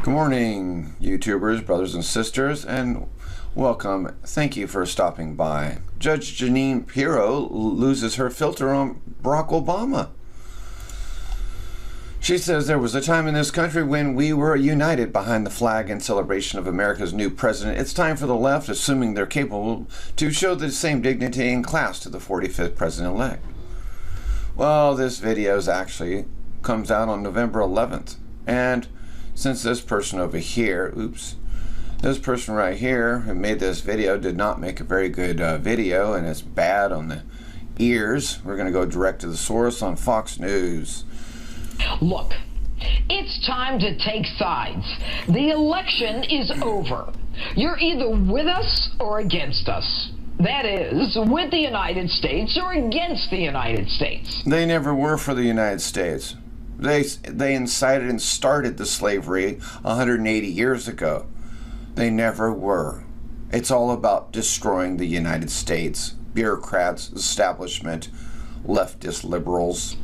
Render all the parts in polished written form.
Good morning, YouTubers, brothers and sisters, and welcome. Thank you for stopping by. Judge Jeanine Pirro loses her filter on Barack Obama. She says there was a time in this country when we were united behind the flag in celebration of America's new president. It's time for the left, assuming they're capable, to show the same dignity and class to the 45th president-elect. Well, this video actually comes out on November 11th, and since this person over here, this person right here who made this video did not make a very good video, and it's bad on the ears, we're going to go direct to the source on Fox News. Look, it's time to take sides. The election is over. You're either with us or against us. That is, with the United States or against the United States. They never were for the United States. They incited and started the slavery 180 years ago. They never were. It's all about destroying the United States. Bureaucrats, establishment, leftist liberals.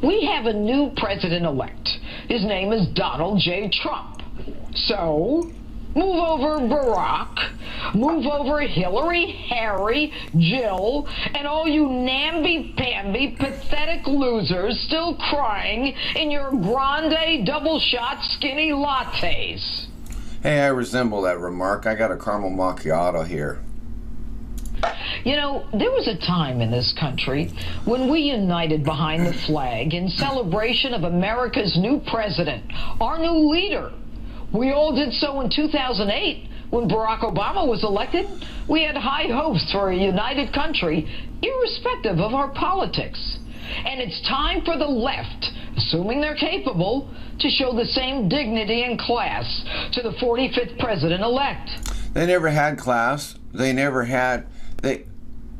We have a new president-elect. His name is Donald J. Trump. So, move over Barack, move over Hillary, Harry, Jill, and all you namby-pamby, pathetic losers still crying in your grande double-shot skinny lattes. Hey, I resemble that remark. I got a caramel macchiato here. You know, there was a time in this country when we united behind the flag in celebration of America's new president, our new leader. We all did so in 2008 when Barack Obama was elected. We had high hopes for a united country, irrespective of our politics. And it's time for the left, assuming they're capable, to show the same dignity and class to the 45th president-elect. They never had class. They never had...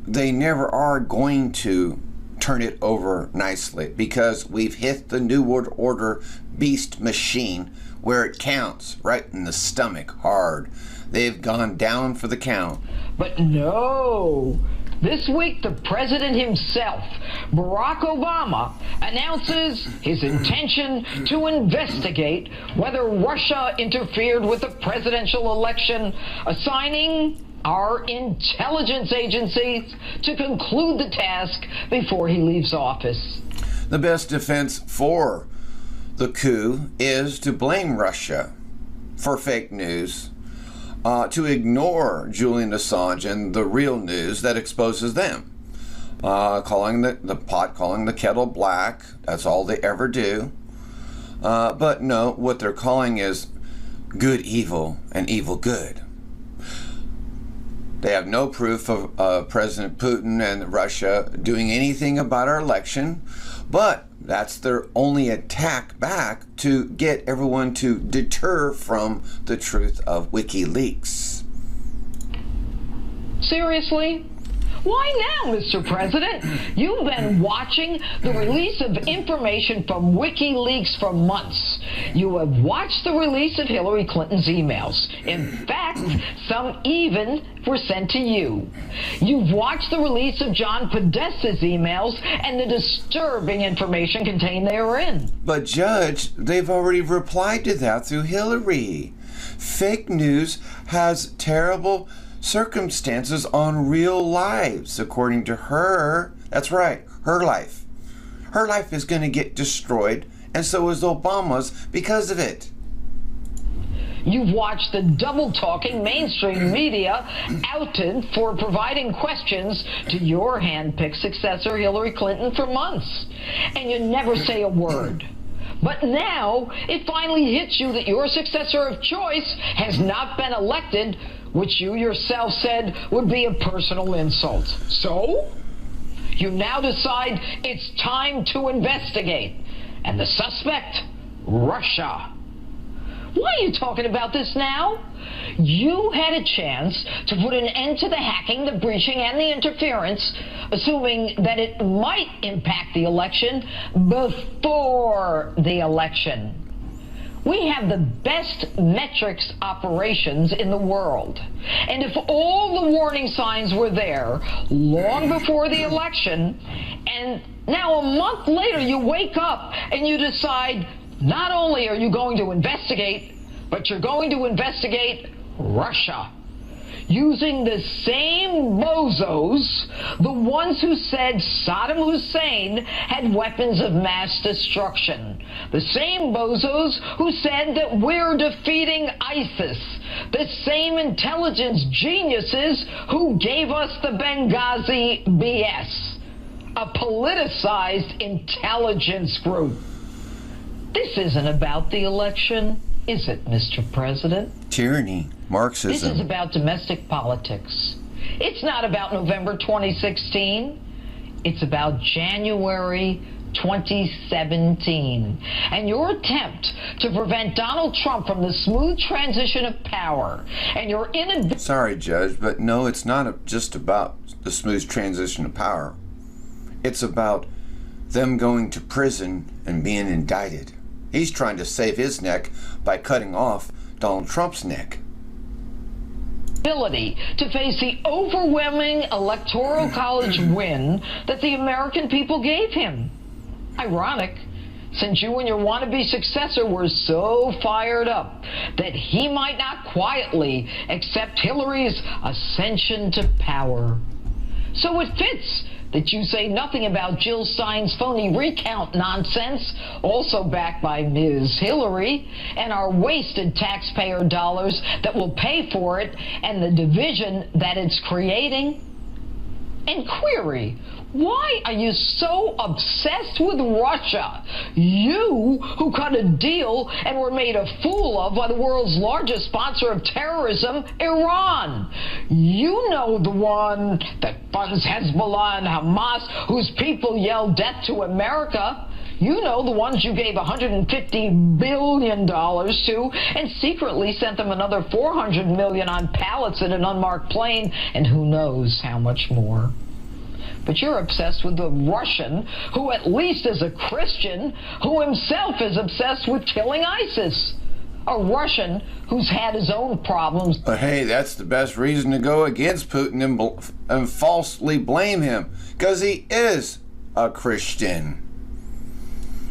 They never are going to turn it over nicely, because we've hit the New World Order beast machine where it counts, right in the stomach, hard. They've gone down for the count. But no. This week, the president himself, Barack Obama, announces his intention to investigate whether Russia interfered with the presidential election, assigning our intelligence agencies to conclude the task before he leaves office. The best defense for the coup is to blame Russia for fake news, to ignore Julian Assange and the real news that exposes them, calling the pot calling the kettle black. That's all they ever do. But no, what they're calling is good evil and evil good. They have no proof of President Putin and Russia doing anything about our election, but that's their only attack back to get everyone to deter from the truth of WikiLeaks. Seriously? Why now, Mr. President? You've been watching the release of information from WikiLeaks for months. You have watched the release of Hillary Clinton's emails. In fact, some even were sent to you. You've watched the release of John Podesta's emails and the disturbing information contained therein. But Judge, they've already replied to that through Hillary. Fake news has terrible circumstances on real lives, according to her. That's right, her life. Her life is going to get destroyed, and so is Obama's because of it. You've watched the double-talking mainstream media outed for providing questions to your hand-picked successor, Hillary Clinton, for months, and you never say a word. But now it finally hits you that your successor of choice has not been elected, which you yourself said would be a personal insult. So, you now decide it's time to investigate. And the suspect? Russia. Why are you talking about this now? You had a chance to put an end to the hacking, the breaching, and the interference, assuming that it might impact the election before the election. We have the best metrics operations in the world. And if all the warning signs were there long before the election, and now a month later you wake up and you decide not only are you going to investigate, But you're going to investigate Russia, using the same bozos, the ones who said Saddam Hussein had weapons of mass destruction, the same bozos who said that we're defeating ISIS, the same intelligence geniuses who gave us the Benghazi BS, a politicized intelligence group. This isn't about the election, is it, Mr. President? Tyranny, Marxism. This is about domestic politics. It's not about November 2016. It's about January 2017. And your attempt to prevent Donald Trump from the smooth transition of power and your inability... Sorry, Judge, but no, it's not just about the smooth transition of power. It's about them going to prison and being indicted. He's trying to save his neck by cutting off Donald Trump's neck. Ability to face the overwhelming electoral college win that the American people gave him. Ironic, since you and your wannabe successor were so fired up that he might not quietly accept Hillary's ascension to power. So it fits that you say nothing about Jill Stein's phony recount nonsense, also backed by Ms. Hillary, and our wasted taxpayer dollars that will pay for it, and the division that it's creating. And query, why are you so obsessed with Russia? You, who cut a deal and were made a fool of by the world's largest sponsor of terrorism, Iran. You know, the one that funds Hezbollah and Hamas, whose people yell death to America. You know, the ones you gave $150 billion to and secretly sent them another $400 million on pallets in an unmarked plane, and who knows how much more. But you're obsessed with the Russian, who at least is a Christian, who himself is obsessed with killing ISIS. A Russian who's had his own problems. But hey, that's the best reason to go against Putin and falsely blame him, because he is a Christian.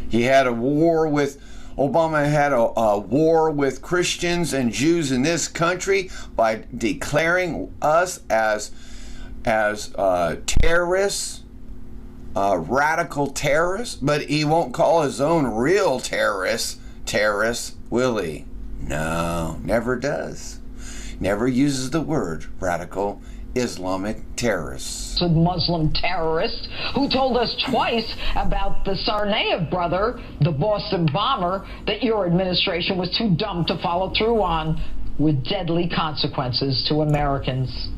He had a war with, Obama had a war with Christians and Jews in this country by declaring us as terrorists, radical terrorists, but he won't call his own real terrorists, will he? No, never does. Never uses the word radical Islamic terrorists. A Muslim terrorist who told us twice about the Tsarnaev brother, the Boston bomber, that your administration was too dumb to follow through on, with deadly consequences to Americans.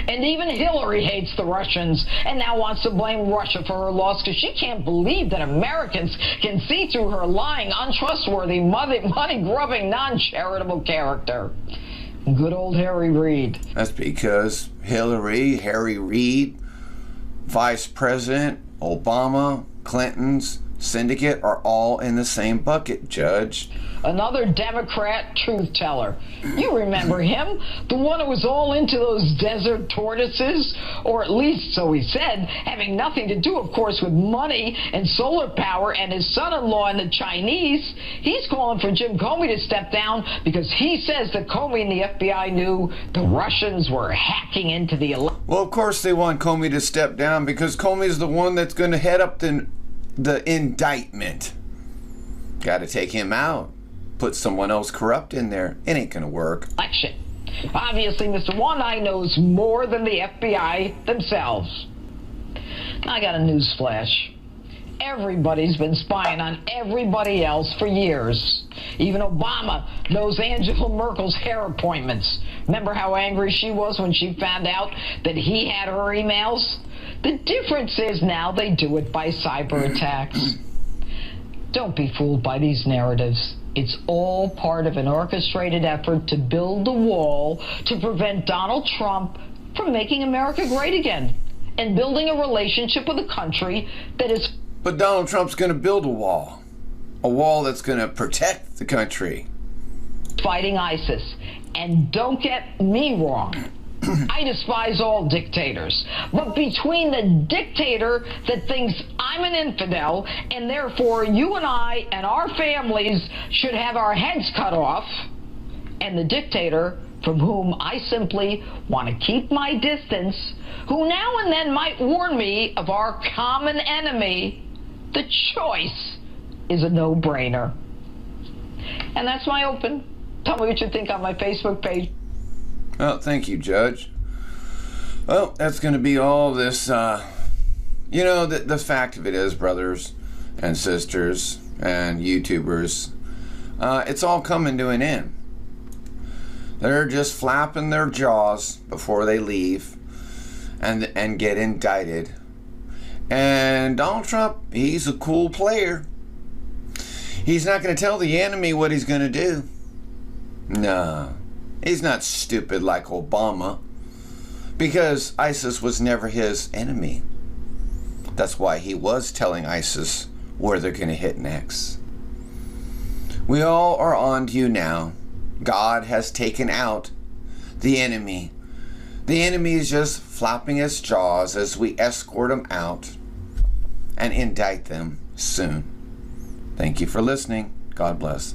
And even Hillary hates the Russians and now wants to blame Russia for her loss because she can't believe that Americans can see through her lying, untrustworthy, money-grubbing, non-charitable character. Good old Harry Reid. That's because Harry Reid, Vice President, Obama, Clinton's syndicate are all in the same bucket, Judge. Another Democrat truth teller. You remember him, the one who was all into those desert tortoises, or at least so he said, having nothing to do, of course, with money and solar power and his son-in-law and the Chinese. He's calling for Jim Comey to step down because he says that Comey and the FBI knew the Russians were hacking into the election. Well, of course they want Comey to step down because Comey's the one that's going to head up the indictment. Got to take him out. Put someone else corrupt in there. It ain't gonna work. Election. Obviously, Mr. One Eye knows more than the FBI themselves. I got a news flash. Everybody's been spying on everybody else for years. Even Obama knows Angela Merkel's hair appointments. Remember how angry she was when she found out that he had her emails? The difference is now they do it by cyber attacks. Don't be fooled by these narratives. It's all part of an orchestrated effort to build the wall to prevent Donald Trump from making America great again and building a relationship with a country that is... But Donald Trump's going to build a wall that's going to protect the country. Fighting ISIS. And don't get me wrong. I despise all dictators. But between the dictator that thinks I'm an infidel and therefore you and I and our families should have our heads cut off, and the dictator, from whom I simply want to keep my distance, who now and then might warn me of our common enemy, the choice is a no-brainer. And that's my open. Tell me what you think on my Facebook page. Well, thank you, Judge. Well, that's going to be all this, the fact of it is, brothers and sisters and YouTubers, it's all coming to an end. They're just flapping their jaws before they leave and get indicted. And Donald Trump, he's a cool player. He's not going to tell the enemy what he's going to do. No, he's not stupid like Obama, because ISIS was never his enemy. That's why he was telling ISIS where they're going to hit next. We all are on to you now. God has taken out the enemy. The enemy is just flapping its jaws as we escort him out and indict them soon. Thank you for listening. God bless.